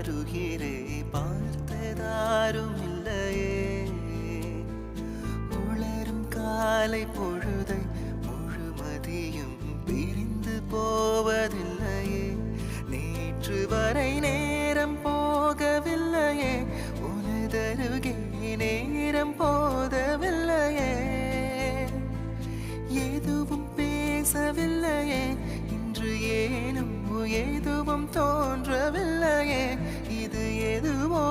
வருகிறே பார்த்ததாரும் இல்லையே உளரும் காலை பொழுதை முழுமதியும் பிரிந்து போவதில்லையே நேற்று வரை நேரம் போகவில்லையே உனதருகே நேரம் போதவில்லையே எதுவும் பேசவில்லையே இன்று ஏனும் எதுவும் தோன்றவில்லையே இது எதுவோ